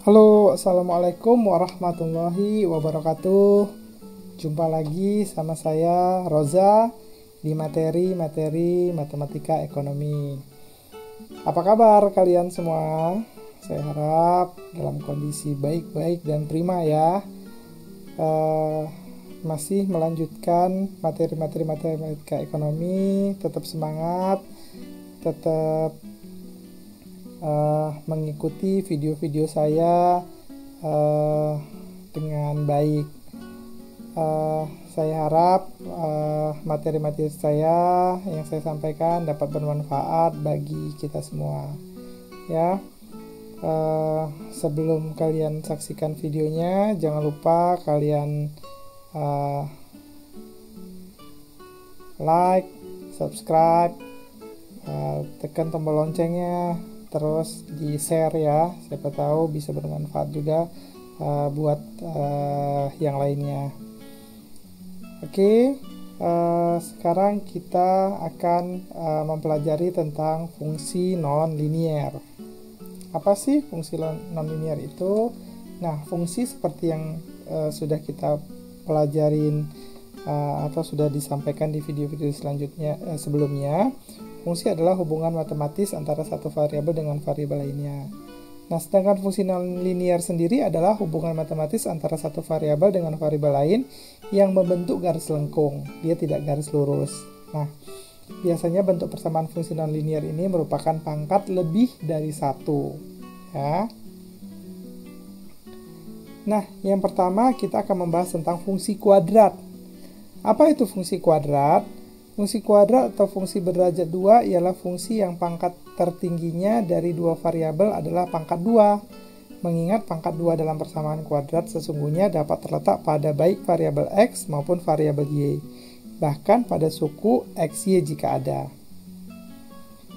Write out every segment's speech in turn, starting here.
Halo, Assalamualaikum warahmatullahi wabarakatuh. Jumpa lagi sama saya, Roza, di materi matematika ekonomi. Apa kabar kalian semua? Saya harap dalam kondisi baik-baik dan prima ya. Masih melanjutkan materi-materi matematika ekonomi. Tetap semangat, tetap mengikuti video-video saya dengan baik. Saya harap materi-materi saya yang saya sampaikan dapat bermanfaat bagi kita semua ya. Sebelum kalian saksikan videonya, jangan lupa kalian like, subscribe, tekan tombol loncengnya, terus di share ya, siapa tahu bisa bermanfaat juga buat yang lainnya. Oke, sekarang kita akan mempelajari tentang fungsi non-linier. Apa sih fungsi non-linier itu? Nah, fungsi seperti yang sudah kita pelajarin atau sudah disampaikan di video-video selanjutnya sebelumnya. Fungsi adalah hubungan matematis antara satu variabel dengan variabel lainnya. Nah, sedangkan fungsi non-linier sendiri adalah hubungan matematis antara satu variabel dengan variabel lain yang membentuk garis lengkung. Dia tidak garis lurus. Nah, biasanya bentuk persamaan fungsi non-linier ini merupakan pangkat lebih dari satu. Ya. Nah, yang pertama kita akan membahas tentang fungsi kuadrat. Apa itu fungsi kuadrat? Fungsi kuadrat atau fungsi berderajat 2 ialah fungsi yang pangkat tertingginya dari dua variabel adalah pangkat 2. Mengingat pangkat 2 dalam persamaan kuadrat sesungguhnya dapat terletak pada baik variabel x maupun variabel y, bahkan pada suku xy jika ada.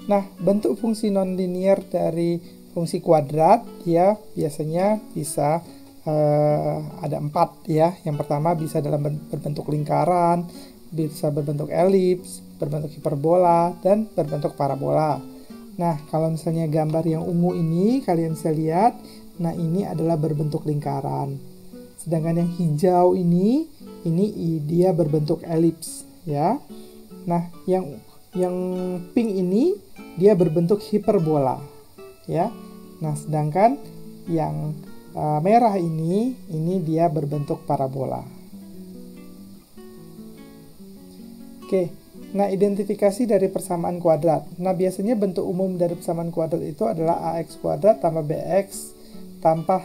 Nah, bentuk fungsi nonlinier dari fungsi kuadrat ya biasanya bisa ada 4 ya. Yang pertama bisa dalam berbentuk lingkaran, bisa berbentuk elips, berbentuk hiperbola, dan berbentuk parabola. Nah, kalau misalnya gambar yang ungu ini kalian bisa lihat, nah ini adalah berbentuk lingkaran. Sedangkan yang hijau ini dia berbentuk elips ya. Nah, yang pink ini dia berbentuk hiperbola ya. Nah, sedangkan yang merah ini dia berbentuk parabola. Oke, nah identifikasi dari persamaan kuadrat. Nah, biasanya bentuk umum dari persamaan kuadrat itu adalah ax kuadrat tambah bx tambah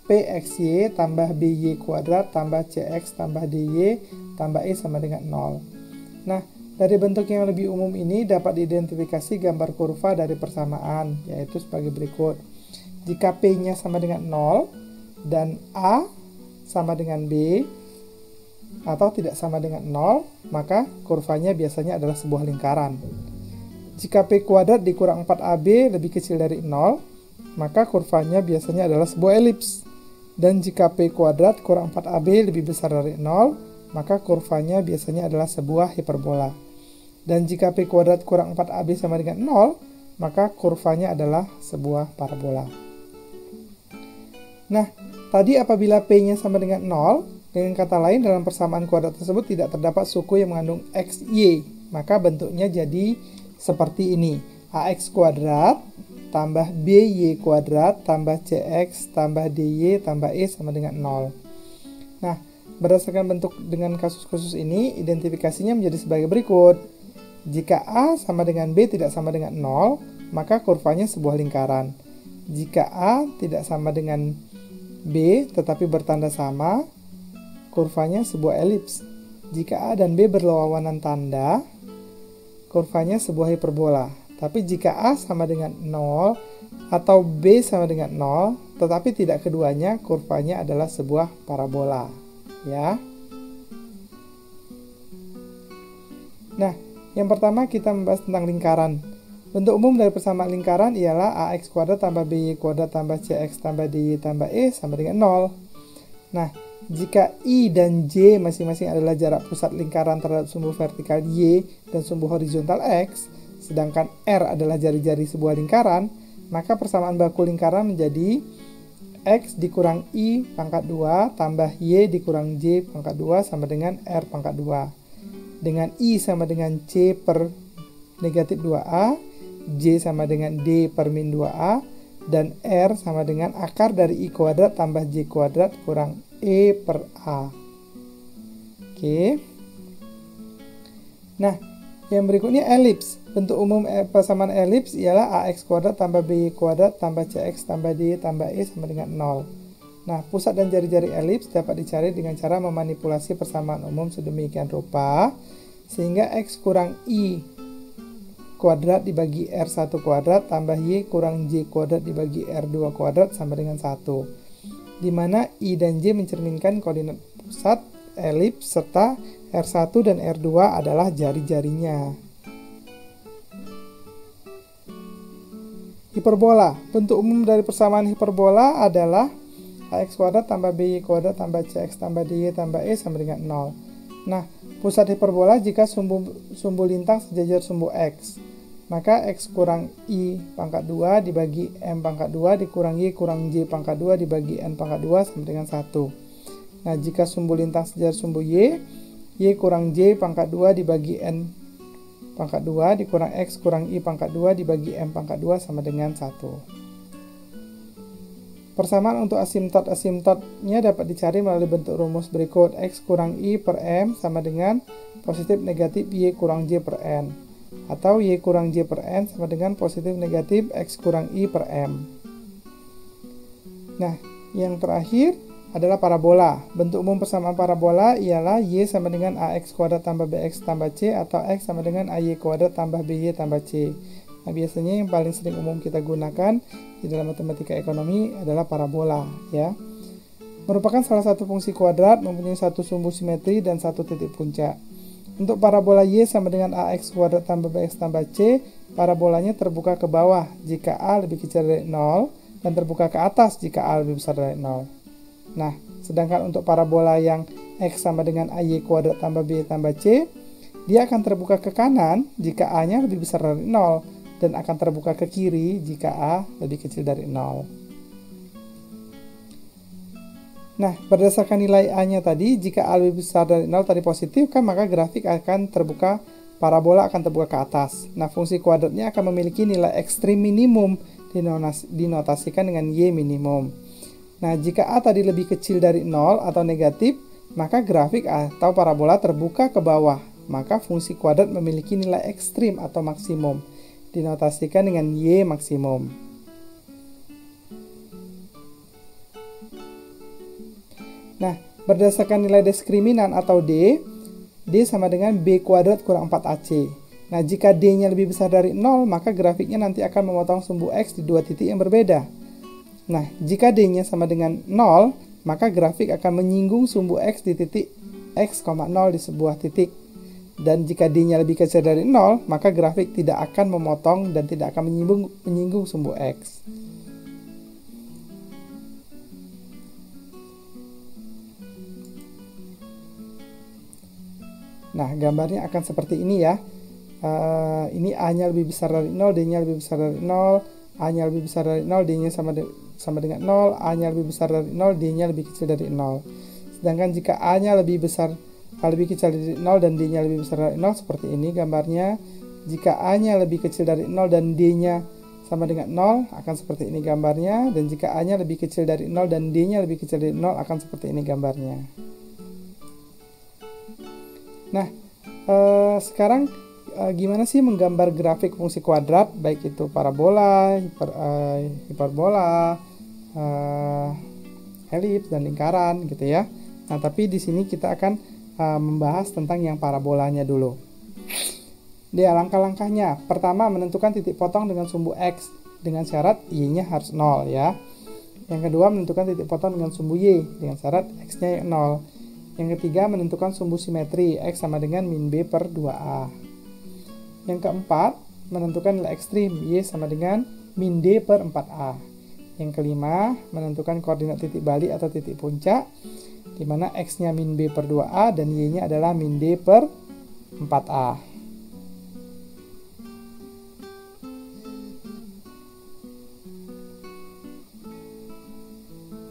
pxy tambah by kuadrat tambah cx tambah dy tambah e sama dengan 0. Nah, dari bentuk yang lebih umum ini dapat diidentifikasi gambar kurva dari persamaan, yaitu sebagai berikut. Jika p-nya sama dengan 0 dan a sama dengan b, atau tidak sama dengan 0, maka kurvanya biasanya adalah sebuah lingkaran. Jika p kuadrat dikurang 4ab lebih kecil dari 0, maka kurvanya biasanya adalah sebuah elips. Dan jika p kuadrat kurang 4ab lebih besar dari 0, maka kurvanya biasanya adalah sebuah hiperbola. Dan jika p kuadrat kurang 4ab sama dengan 0, maka kurvanya adalah sebuah parabola. Nah, tadi apabila p-nya sama dengan 0, dengan kata lain, dalam persamaan kuadrat tersebut tidak terdapat suku yang mengandung xy, maka bentuknya jadi seperti ini. Ax kuadrat tambah by kuadrat tambah cx tambah dy tambah e sama dengan 0. Nah, berdasarkan bentuk dengan kasus-kasus ini, identifikasinya menjadi sebagai berikut. Jika a sama dengan b tidak sama dengan 0, maka kurvanya sebuah lingkaran. Jika a tidak sama dengan b tetapi bertanda sama, kurvanya sebuah elips. Jika A dan B berlawanan tanda, kurvanya sebuah hiperbola. Tapi jika A sama dengan 0 atau B sama dengan 0, tetapi tidak keduanya, kurvanya adalah sebuah parabola. Ya. Nah, yang pertama kita membahas tentang lingkaran. Bentuk umum dari persamaan lingkaran ialah ax kuadrat tambah by kuadrat tambah cx tambah dy tambah e sama dengan 0. Nah, jika I dan J masing-masing adalah jarak pusat lingkaran terhadap sumbu vertikal Y dan sumbu horizontal X, sedangkan R adalah jari-jari sebuah lingkaran, maka persamaan baku lingkaran menjadi X dikurang I pangkat 2 tambah Y dikurang J pangkat 2 sama dengan R pangkat 2. Dengan I sama dengan C per negatif 2A, J sama dengan D per min 2A, dan R sama dengan akar dari I kuadrat tambah J kuadrat kurang E per A. Oke. Nah, yang berikutnya elips. Bentuk umum persamaan elips ialah AX kuadrat tambah BY kuadrat tambah CX tambah DY tambah E sama dengan 0. Nah, pusat dan jari-jari elips dapat dicari dengan cara memanipulasi persamaan umum sedemikian rupa sehingga X kurang I kuadrat dibagi R1 kuadrat tambah Y kurang J kuadrat dibagi R2 kuadrat sama dengan 1. Di mana I dan J mencerminkan koordinat pusat elips serta R1 dan R2 adalah jari-jarinya. Hiperbola. Bentuk umum dari persamaan hiperbola adalah AX kuadrat tambah BY kuadrat tambah CX tambah DY tambah E sama dengan 0. Nah, pusat hiperbola jika sumbu lintang sejajar sumbu X, maka X kurang I pangkat 2 dibagi M pangkat 2 dikurang Y kurang J pangkat 2 dibagi N pangkat 2 sama dengan 1. Nah, jika sumbu lintang sejajar sumbu Y, Y kurang J pangkat 2 dibagi N pangkat 2 dikurang X kurang I pangkat 2 dibagi M pangkat 2 sama dengan 1. Persamaan untuk asimtot-asimtotnya dapat dicari melalui bentuk rumus berikut. X kurang I per M sama dengan positif negatif Y kurang J per N. Atau Y kurang J per N sama dengan positif negatif X kurang I per M. Nah, yang terakhir adalah parabola. Bentuk umum persamaan parabola ialah Y sama dengan AX kuadrat tambah BX tambah C atau X sama dengan AY kuadrat tambah BY tambah C. Nah, biasanya yang paling sering umum kita gunakan di dalam matematika ekonomi adalah parabola, ya. Merupakan salah satu fungsi kuadrat, mempunyai satu sumbu simetri dan satu titik puncak. Untuk parabola Y sama dengan AX kuadrat tambah BX tambah C, parabolanya terbuka ke bawah jika A lebih kecil dari 0 dan terbuka ke atas jika A lebih besar dari 0. Nah, sedangkan untuk parabola yang X sama dengan AY kuadrat tambah BY tambah C, dia akan terbuka ke kanan jika A-nya lebih besar dari 0 dan akan terbuka ke kiri jika A lebih kecil dari 0. Nah, berdasarkan nilai A-nya tadi, jika A lebih besar dari 0 tadi positif, kan maka grafik akan terbuka, parabola akan terbuka ke atas. Nah, fungsi kuadratnya akan memiliki nilai ekstrim minimum, dinotasikan dengan Y minimum. Nah, jika A tadi lebih kecil dari 0 atau negatif, maka grafik atau parabola terbuka ke bawah. Maka fungsi kuadrat memiliki nilai ekstrim atau maksimum, dinotasikan dengan Y maksimum. Nah, berdasarkan nilai diskriminan atau D sama dengan B kuadrat kurang 4AC. Nah, jika D-nya lebih besar dari 0, maka grafiknya nanti akan memotong sumbu X di dua titik yang berbeda. Nah, jika D-nya sama dengan 0, maka grafik akan menyinggung sumbu X di titik X, 0 di sebuah titik. Dan jika D-nya lebih kecil dari 0, maka grafik tidak akan memotong dan tidak akan menyinggung sumbu X. Nah, gambarnya akan seperti ini ya. Ini A-nya lebih besar dari 0, D-nya lebih besar dari 0, A-nya lebih besar dari 0, D-nya sama dengan 0, A-nya lebih besar dari 0, D-nya lebih kecil dari 0. Sedangkan jika A-nya lebih kecil dari 0 dan D-nya lebih besar dari 0, seperti ini gambarnya. Jika A-nya lebih kecil dari 0 dan D-nya sama dengan 0, akan seperti ini gambarnya. Dan jika A-nya lebih kecil dari 0 dan D-nya lebih kecil dari 0, akan seperti ini gambarnya. Nah, sekarang gimana sih menggambar grafik fungsi kuadrat, baik itu parabola, hiperbola, elips, dan lingkaran gitu ya. Nah, tapi di sini kita akan membahas tentang yang parabolanya dulu. Dia langkah-langkahnya. Pertama, menentukan titik potong dengan sumbu X dengan syarat Y-nya harus 0 ya. Yang kedua, menentukan titik potong dengan sumbu Y dengan syarat X-nya 0. Yang ketiga, menentukan sumbu simetri X sama dengan min B per 2A. Yang keempat, menentukan nilai ekstrim Y sama dengan min D per 4A. Yang kelima, menentukan koordinat titik balik atau titik puncak, di mana X-nya min B per 2A dan Y-nya adalah min D per 4A.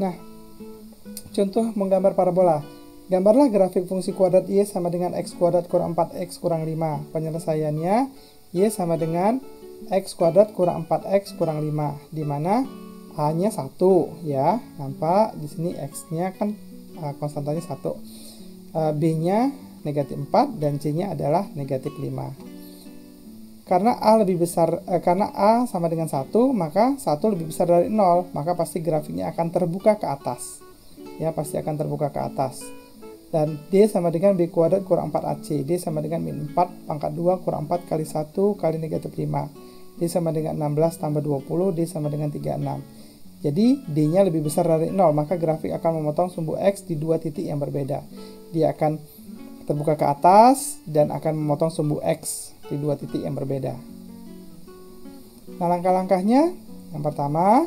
Nah, contoh menggambar parabola. Gambarlah grafik fungsi kuadrat Y sama dengan X kuadrat kurang 4X kurang 5. Penyelesaiannya, Y sama dengan X kuadrat kurang 4X kurang 5. Di mana A-nya 1 ya. Nampak di sini X-nya kan konstantanya 1. B-nya negatif 4 dan C-nya adalah negatif 5. Karena karena A sama dengan 1, maka 1 lebih besar dari 0, maka pasti grafiknya akan terbuka ke atas. Ya, pasti akan terbuka ke atas. Dan D sama dengan B kuadrat kurang 4AC. D sama dengan min 4 pangkat 2 kurang 4 kali 1 kali negatif 5. D sama dengan 16 tambah 20. D sama dengan 36. Jadi D-nya lebih besar dari 0, maka grafik akan memotong sumbu X di dua titik yang berbeda. Dia akan terbuka ke atas dan akan memotong sumbu X di dua titik yang berbeda. Nah, langkah-langkahnya, yang pertama,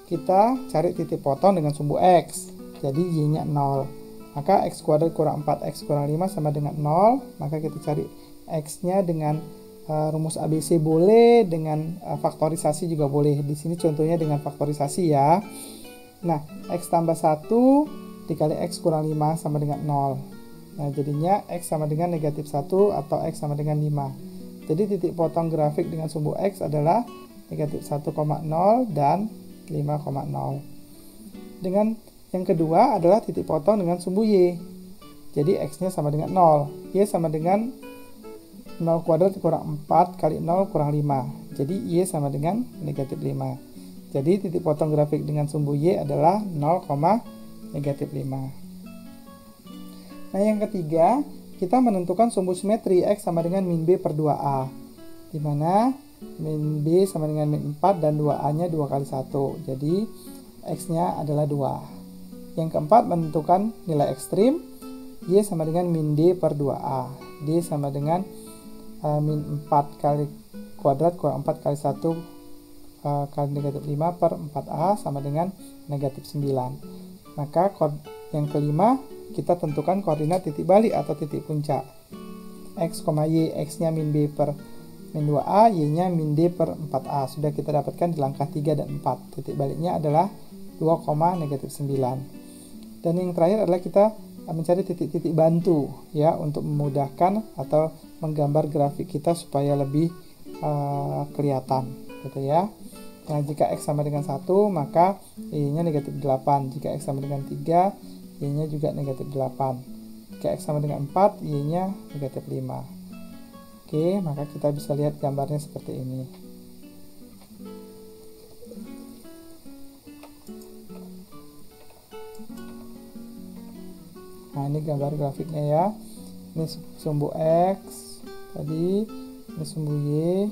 kita cari titik potong dengan sumbu X. Jadi Y-nya 0. Maka X kuadrat kurang 4X kurang 5 sama dengan 0. Maka kita cari X-nya dengan rumus ABC boleh, dengan faktorisasi juga boleh. Di sini contohnya dengan faktorisasi ya. Nah, X tambah 1 dikali X kurang 5 sama dengan 0. Nah, jadinya X sama dengan negatif 1 atau X sama dengan 5. Jadi titik potong grafik dengan sumbu X adalah negatif 1,0 dan 5,0. Dengan yang kedua adalah titik potong dengan sumbu Y. Jadi X-nya sama dengan 0. Y sama dengan 0 kuadrat kurang 4 kali 0 kurang 5. Jadi Y sama dengan negatif 5. Jadi titik potong grafik dengan sumbu Y adalah 0, negatif 5. Nah, yang ketiga, kita menentukan sumbu simetri X sama dengan min B per 2A. Di mana min B sama dengan min 4 dan 2A-nya 2 kali 1. Jadi X-nya adalah 2. Yang keempat, menentukan nilai ekstrim. Y sama dengan min D per 2A. D sama dengan min 4 kali kuadrat kurang 4 kali 1 kali negatif 5 per 4A sama dengan negatif 9. Maka yang kelima, kita tentukan koordinat titik balik atau titik puncak. X, Y, X-nya min B per min 2A, Y-nya min D per 4A. Sudah kita dapatkan di langkah 3 dan 4. Titik baliknya adalah 2, negatif 9. Dan yang terakhir adalah kita mencari titik-titik bantu ya, untuk memudahkan atau menggambar grafik kita supaya lebih kelihatan gitu ya. Nah, jika X sama dengan 1, maka Y-nya negatif 8. Jika X sama dengan 3, Y-nya juga negatif 8. Jika X sama dengan 4, Y-nya negatif 5. Oke, maka kita bisa lihat gambarnya seperti ini. Nah, ini gambar grafiknya ya. Ini sumbu X tadi, ini sumbu Y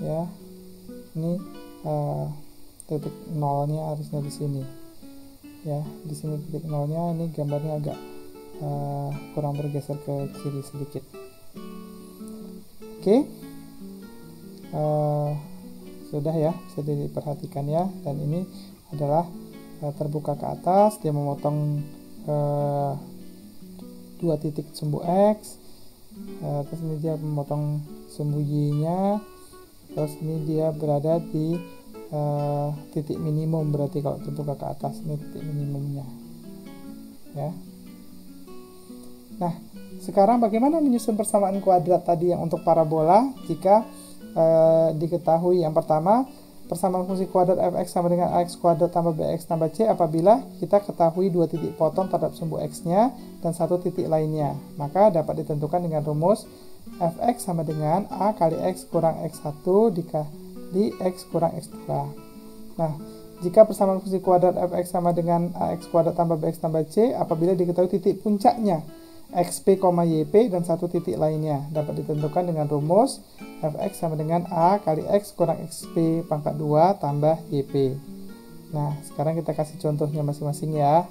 ya. Ini titik nolnya harusnya di sini ya. Di sini titik nolnya. Ini gambarnya agak kurang bergeser ke kiri sedikit. Oke. Sudah ya, bisa diperhatikan ya. Dan ini adalah terbuka ke atas, dia memotong dua titik sumbu X, terus ini dia memotong sumbu Y-nya, terus ini dia berada di titik minimum, berarti kalau terbuka ke atas ini titik minimumnya ya. Nah, sekarang bagaimana menyusun persamaan kuadrat tadi yang untuk parabola? Jika diketahui yang pertama, persamaan fungsi kuadrat fx sama dengan ax kuadrat tambah bx tambah c apabila kita ketahui dua titik potong terhadap sumbu x-nya dan satu titik lainnya. Maka dapat ditentukan dengan rumus fx sama dengan a kali x kurang x1 dikali x kurang x2. Nah, jika persamaan fungsi kuadrat fx sama dengan ax kuadrat tambah bx tambah c apabila diketahui titik puncaknya xp, yp dan satu titik lainnya, dapat ditentukan dengan rumus fx sama dengan a kali x kurang xp pangkat 2 tambah yp. Nah, sekarang kita kasih contohnya masing-masing ya.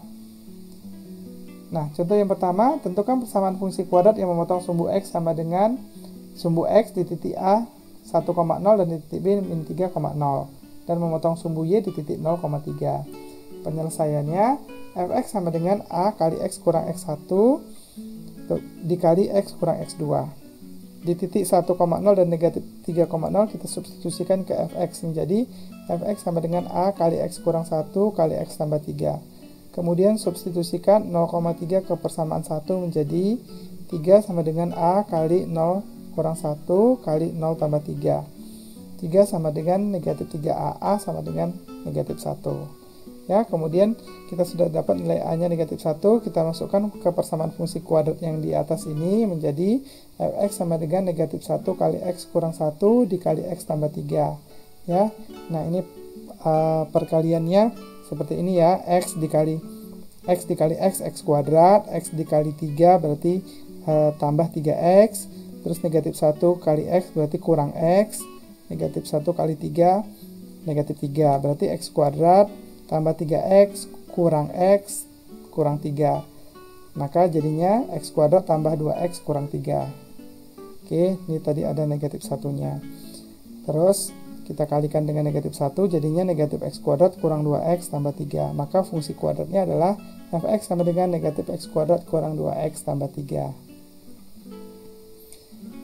Nah, contoh yang pertama, tentukan persamaan fungsi kuadrat yang memotong sumbu x sama dengan sumbu x di titik a 1,0 dan di titik b min 3,0 dan memotong sumbu y di titik 0,3. Penyelesaiannya fx sama dengan a kali x kurang x1 dikali x kurang x2. di titik 1,0 dan negatif 3,0 kita substitusikan ke fx menjadi fx sama dengan A kali X kurang 1 kali X tambah 3. Kemudian substitusikan 0,3 ke persamaan 1 menjadi 3 sama dengan A kali 0 kurang 1 kali 0 tambah 3. 3 sama dengan negatif 3A, A sama dengan negatif 1. Ya, kemudian kita sudah dapat nilai A nya negatif 1, kita masukkan ke persamaan fungsi kuadrat yang di atas ini menjadi fx sama dengan negatif 1 kali X kurang 1 dikali X tambah 3. Ya, nah ini perkaliannya seperti ini ya, X dikali X kuadrat, X dikali 3 berarti tambah 3X, terus negatif 1 kali X berarti kurang X, negatif 1 kali 3 negatif 3 berarti X kuadrat tambah 3x kurang x kurang 3. Maka jadinya x kuadrat tambah 2x kurang 3. Oke, ini tadi ada negatif satunya. Terus kita kalikan dengan negatif 1, jadinya negatif x kuadrat kurang 2x tambah 3. Maka fungsi kuadratnya adalah fx sama dengan negatif x kuadrat kurang 2x tambah 3.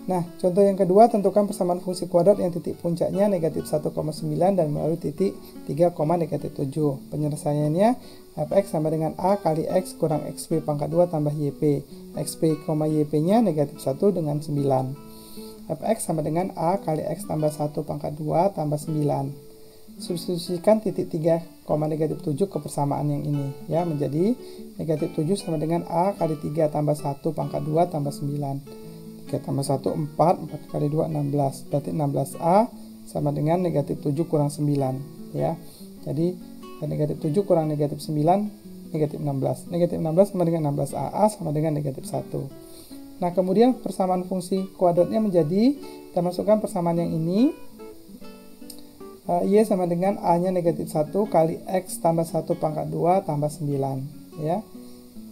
Nah, contoh yang kedua, tentukan persamaan fungsi kuadrat yang titik puncaknya negatif 1,9 dan melalui titik 3, negatif 7. Penyelesaiannya, fx sama dengan A kali X kurang XP pangkat 2 tambah YP. XP, YP-nya negatif 1 dengan 9. Fx sama dengan A kali X tambah 1 pangkat 2 tambah 9. Substitusikan titik 3, negatif 7 ke persamaan yang ini. Ya, menjadi negatif 7 sama dengan A kali 3 tambah 1 pangkat 2 tambah 9. 3 tambah 1, 4, 4 kali 2, 16. Berarti 16A sama dengan negatif 7 kurang 9. Ya. Jadi, negatif 7 kurang negatif 9, negatif 16. Negatif 16 sama dengan 16A. A sama dengan negatif 1. Nah, kemudian persamaan fungsi kuadratnya menjadi, kita masukkan persamaan yang ini. Y sama dengan A-nya negatif 1 kali X tambah 1 pangkat 2 tambah 9. Ya.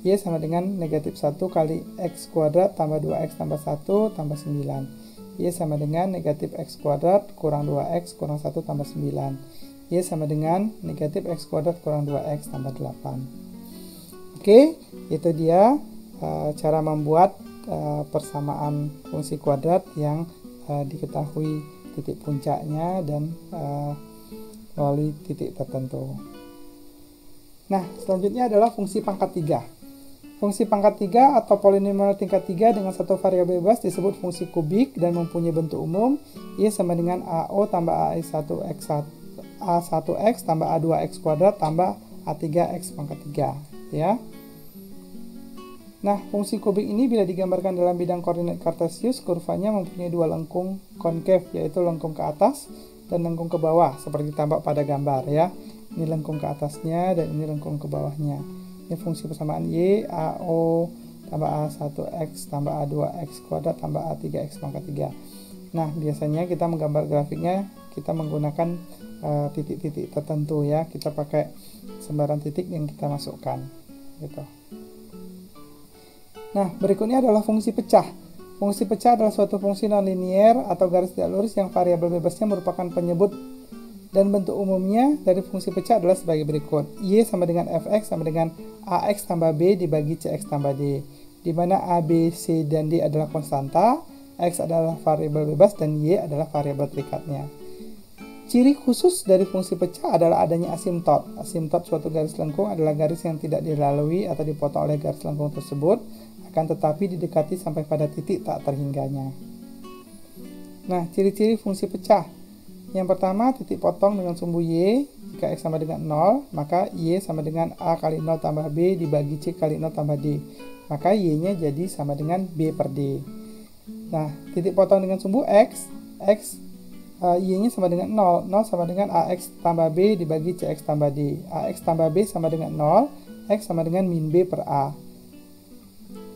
Y sama dengan negatif 1 kali X kuadrat tambah 2X tambah 1 tambah 9. Y sama dengan negatif X kuadrat kurang 2X kurang 1 tambah 9. Y sama dengan negatif X kuadrat kurang 2X tambah 8. Oke, itu dia cara membuat persamaan fungsi kuadrat yang diketahui titik puncaknya dan melalui titik tertentu. Nah, selanjutnya adalah fungsi pangkat 3. Fungsi pangkat 3 atau polinomial tingkat 3 dengan satu variabel bebas disebut fungsi kubik dan mempunyai bentuk umum Y sama dengan AO tambah A1X A1X tambah A2X kuadrat tambah A3X pangkat 3. Ya. Nah, fungsi kubik ini bila digambarkan dalam bidang koordinat kartesius, kurvanya mempunyai dua lengkung konkav, yaitu lengkung ke atas dan lengkung ke bawah, seperti tampak pada gambar ya. Ini lengkung ke atasnya dan ini lengkung ke bawahnya. Ini fungsi persamaan Y, AO tambah A1X tambah A2X kuadrat tambah A3X pangkat 3. Nah, biasanya kita menggambar grafiknya, kita menggunakan titik-titik tertentu ya. Kita pakai sembarang titik yang kita masukkan. Gitu. Nah, berikutnya adalah fungsi pecah. Fungsi pecah adalah suatu fungsi nonlinier atau garis tidak lurus yang variabel bebasnya merupakan penyebut, dan bentuk umumnya dari fungsi pecah adalah sebagai berikut. Y sama dengan fx sama dengan ax tambah b dibagi cx tambah d, di mana a, b, c, dan d adalah konstanta, x adalah variabel bebas, dan y adalah variabel terikatnya. Ciri khusus dari fungsi pecah adalah adanya asimtot. Asimtot suatu garis lengkung adalah garis yang tidak dilalui atau dipotong oleh garis lengkung tersebut, akan tetapi didekati sampai pada titik tak terhingganya. Nah, ciri-ciri fungsi pecah. Yang pertama, titik potong dengan sumbu Y. Jika X sama dengan 0, maka Y sama dengan A kali 0 tambah B dibagi C kali 0 tambah D. Maka Y-nya jadi sama dengan B per D. Nah, titik potong dengan sumbu X, Y-nya sama dengan 0. 0 sama dengan AX tambah B dibagi CX tambah D. AX tambah B sama dengan 0. X sama dengan min B per A.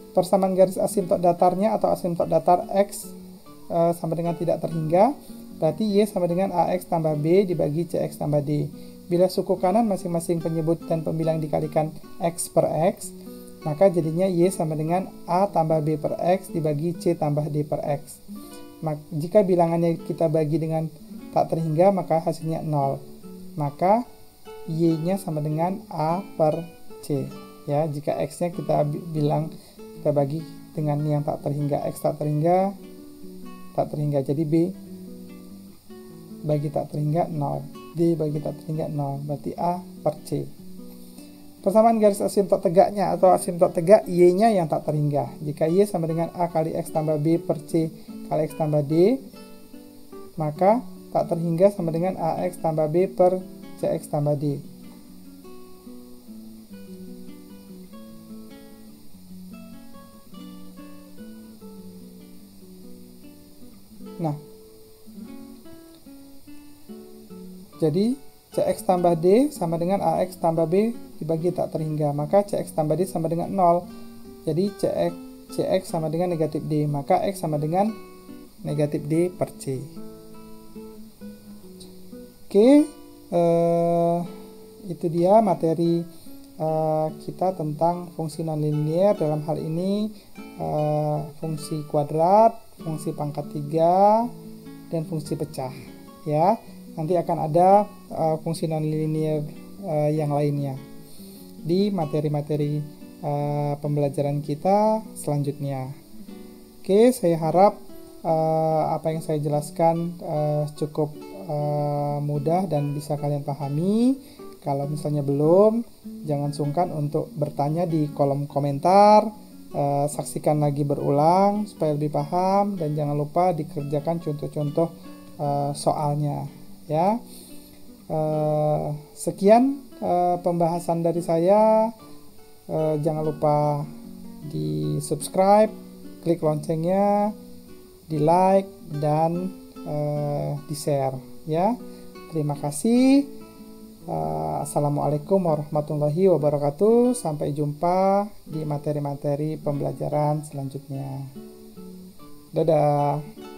Persamaan garis asimtot datarnya atau asimtot datar X sama dengan tidak terhingga. Berarti Y sama dengan AX tambah B dibagi CX tambah D. Bila suku kanan masing-masing penyebut dan pembilang dikalikan X per X, maka jadinya Y sama dengan A tambah B per X dibagi C tambah D per X. Jika bilangannya kita bagi dengan tak terhingga, maka hasilnya 0. Maka Y-nya sama dengan A per C. Ya, jika X-nya kita bagi dengan yang tak terhingga, X tak terhingga, tak terhingga. Jadi B bagi tak terhingga 0, D bagi tak terhingga 0, berarti A per C. Persamaan garis asimtot tegaknya atau asimtot tegak Y-nya yang tak terhingga. Jika Y sama dengan A kali X tambah B per C kali X tambah D, maka tak terhingga sama dengan AX tambah B per CX tambah D. Nah, jadi CX tambah D sama dengan AX tambah B dibagi tak terhingga, maka CX tambah D sama dengan 0. Jadi CX sama dengan negatif D, maka X sama dengan negatif D per C. Oke, itu dia materi kita tentang fungsi nonlinier, dalam hal ini fungsi kuadrat, fungsi pangkat 3, dan fungsi pecah. Ya, nanti akan ada fungsi nonlinier yang lainnya di materi-materi pembelajaran kita selanjutnya. Oke, saya harap apa yang saya jelaskan cukup mudah dan bisa kalian pahami. Kalau misalnya belum, jangan sungkan untuk bertanya di kolom komentar. Saksikan lagi berulang supaya lebih paham, dan jangan lupa dikerjakan contoh-contoh soalnya ya. Sekian pembahasan dari saya. Jangan lupa di subscribe, klik loncengnya, di like, dan di share ya. Terima kasih. Assalamualaikum warahmatullahi wabarakatuh. Sampai jumpa di materi-materi pembelajaran selanjutnya. Dadah.